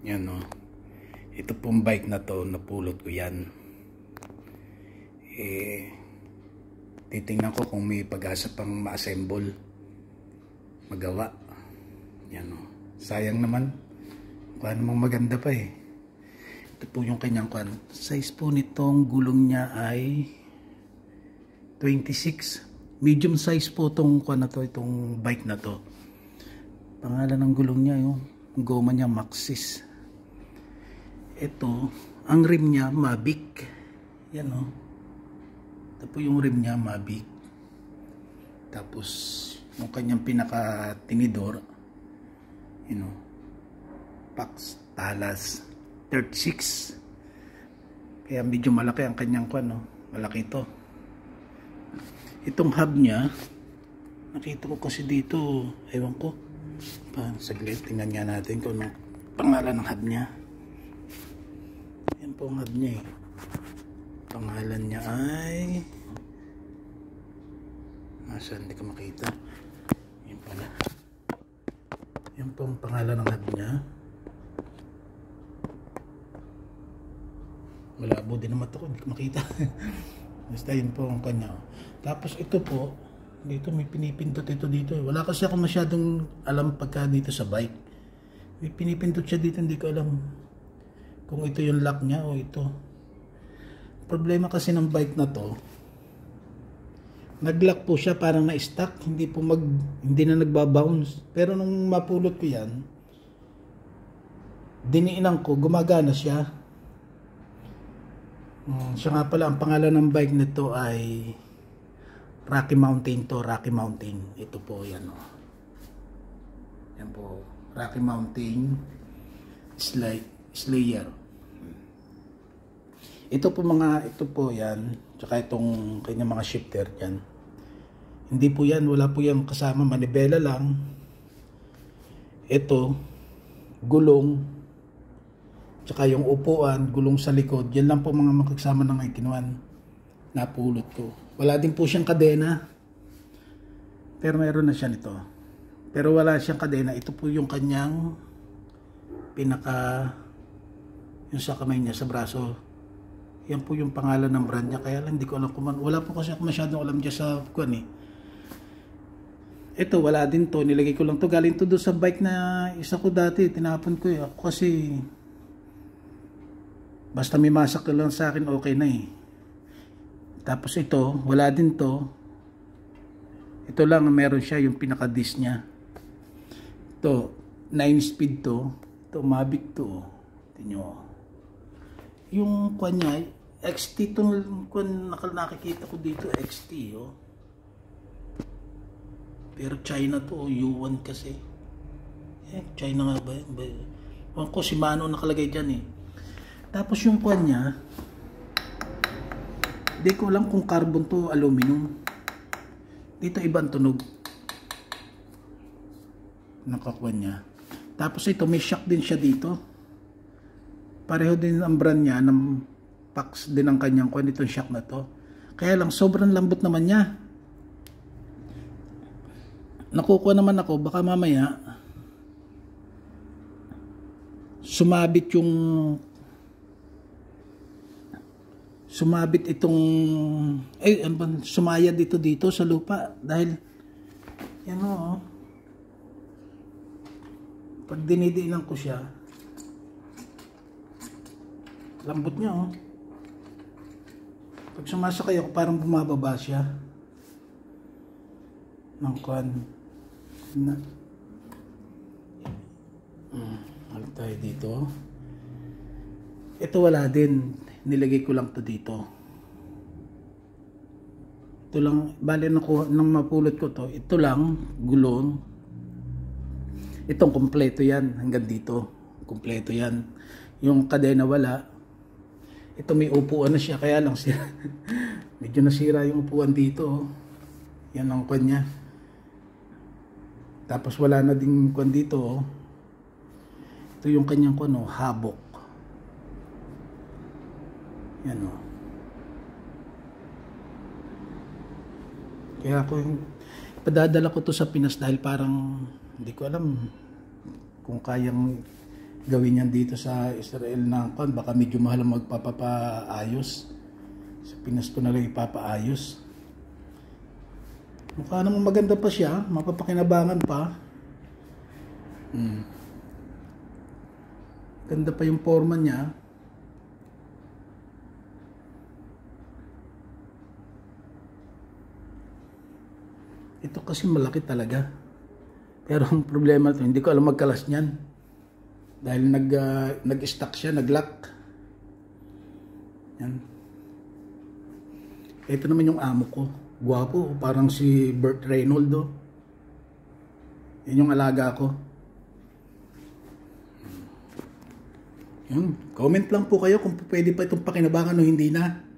Yan o. Ito pong bike na to, napulot ko yan. Titingnan ko kung may pag-asa pang ma-assemble, magawa. Yan o. Sayang naman. Kung namang maganda pa eh. Ito po yung kanyang kwan. Size po nitong gulong niya ay 26. Medium size po itong kwan na to, itong bike na to. Pangalan ng gulong niya yung goma niya Maxxis. Ito, ang rim niya Mavic. Yan o. Ito po yung rim niya Mavic. Tapos yung kanyang pinaka-tinidor, you know, Pax Talas 36. Kaya medyo malaki ang kanyang kwan, no? Malaki ito. Itong hub niya, nakita ko kasi dito, ewan ko. Saglit, tingnan nga natin kung ano pangalan ng hub niya. Yan po ang hub niya eh. Pangalan niya ay nasaan, hindi ko makita. Yan pala. Yan po ang pangalan ng hub niya. Malabo din naman ito, hindi ko makita. Basta yun po ang kanya. Tapos ito po, dito may pinipindot ito dito. Wala kasi ako masyadong alam pagka dito sa bike. May pinipindot siya dito, hindi ko alam kung ito yung lock niya o ito. Problema kasi ng bike na to, nag-lock po siya, parang na-stuck, hindi na nagbabounce. Pero nung mapulot ko yan, diniinan ko, gumagana siya. Siya nga pala, ang pangalan ng bike nito ay Rocky Mountain to, Rocky Mountain. Ito po, yan o. Yan po, Rocky Mountain Slayer. Ito po yan, tsaka itong kanyang mga shifter yan. Hindi po yan, wala po yan kasama, manibela lang. Ito, gulong, tsaka yung upuan, gulong sa likod, yan lang po mga makasama ng ikinuan. Napulot ko. Wala din po siyang kadena. Pero meron na siya nito. Pero wala siyang kadena. Ito po yung kanyang yung sa kamay niya, sa braso. Yan po yung pangalan ng brand niya. Kaya lang hindi ko alam kung wala po kasi ako masyadong alam dyan sa kuwan eh. Ito wala din to. Nilagay ko lang to. Galing to doon sa bike na isa ko dati. Tinapon ko eh. Ako kasi basta may masak lang sa akin, okay na eh. Tapos ito, wala din to. Ito lang, meron siya yung pinaka-disc niya. Ito, 9-speed to. Ito, Mavic to. Tingnan nyo. Yung kwan niya, XT itong kwan nakikita ko dito, XT. Oh. Pero China to, U1 kasi. China nga ba? Huwag ko, Shimano nakalagay dyan eh. Tapos yung kwan niya, di ko alam kung carbon to aluminum. Dito ibang tunog. Nakakwan niya. Tapos ito may shock din siya dito. Pareho din ang brand niya ng Pax din ang kanyang kwan itong shock na to. Kaya lang sobrang lambot naman niya. Nakukuha naman ako baka mamaya sumabit itong sumayad dito sa lupa dahil yan o, pag dinidiinan ko siya, lambot niya o. Pag sumasakay ako parang bumababa siya ng kwan na halit tayo dito. Ito wala din, nilagay ko lang to dito. Ito lang, bali nang mapulot ko to, ito lang, gulong. Itong kompleto yan, hanggang dito. Kompleto yan. Yung kadena wala. Ito may upuan na siya, kaya lang siya. Medyo nasira yung upuan dito. Oh. Yan ang kwan niya. Tapos wala na ding kwan dito. Oh. Ito yung kanyang kwan, oh, habok. Yan o. Kaya ako padadala ko to sa Pinas dahil parang hindi ko alam kung kayang gawin yan dito sa Israel na kan, baka medyo mahal ang magpapaayos. Sa Pinas ko na lang ipapaayos. Mukha namang maganda pa siya, mapapakinabangan pa. Ganda pa yung forma niya. Ito kasi malaki talaga. Pero ang problema ito, hindi ko alam magkalas niyan. Dahil nag-stack siya, nag-lock. Yan. Ito naman yung amo ko. Gwapo, parang si Burt Reynolds. Oh. Yan yung alaga ko. Yan. Comment lang po kayo kung pwede pa itong pakinabangan o hindi na.